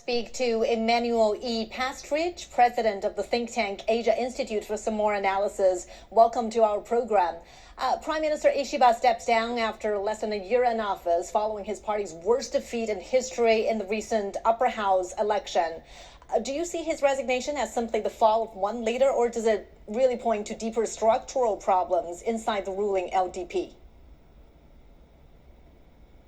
Speak to Emanuel E. Pastridge, president of the think tank Asia Institute, for some more analysis. Welcome to our program. Prime Minister Ishiba steps down after less than a year in office following his party's worst defeat in history in the recent upper house election. Do you see his resignation as simply the fall of one leader, or does it really point to deeper structural problems inside the ruling LDP?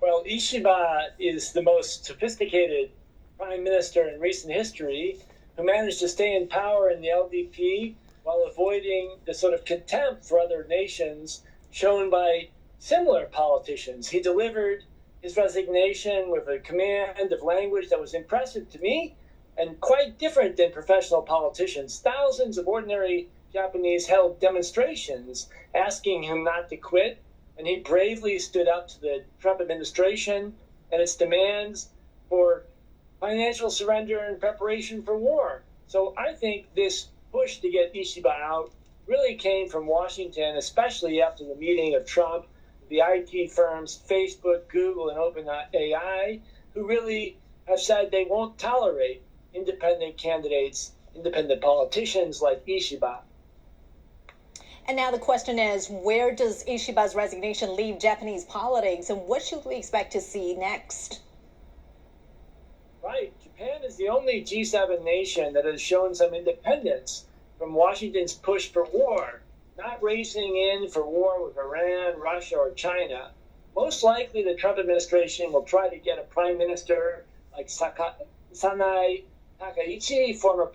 Well, Ishiba is the most sophisticated prime minister in recent history who managed to stay in power in the LDP while avoiding the sort of contempt for other nations shown by similar politicians. He delivered his resignation with a command of language that was impressive to me and quite different than professional politicians. Thousands of ordinary Japanese held demonstrations asking him not to quit, and he bravely stood up to the Trump administration and its demands for financial surrender and preparation for war. So I think this push to get Ishiba out really came from Washington, especially after the meeting of Trump, the IT firms Facebook, Google, and OpenAI, who really have said they won't tolerate independent candidates, independent politicians like Ishiba. And now the question is, where does Ishiba's resignation leave Japanese politics, and what should we expect to see next? Right. Japan is the only G7 nation that has shown some independence from Washington's push for war, not racing in for war with Iran, Russia, or China. Most likely, the Trump administration will try to get a prime minister like Sanai Takaichi, former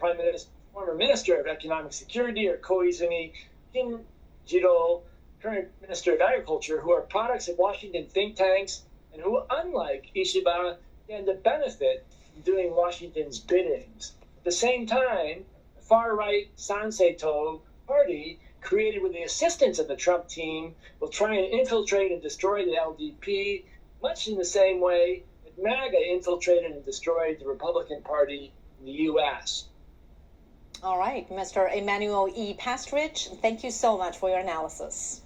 minister of economic security, or Koizumi Shinjiro, current minister of agriculture, who are products of Washington think tanks and who, unlike Ishiba, stand to benefit from doing Washington's biddings. At the same time, the far-right Sanseito party, created with the assistance of the Trump team, will try and infiltrate and destroy the LDP, much in the same way that MAGA infiltrated and destroyed the Republican Party in the U.S. All right, Mr. Emanuel E. Pastridge, thank you so much for your analysis.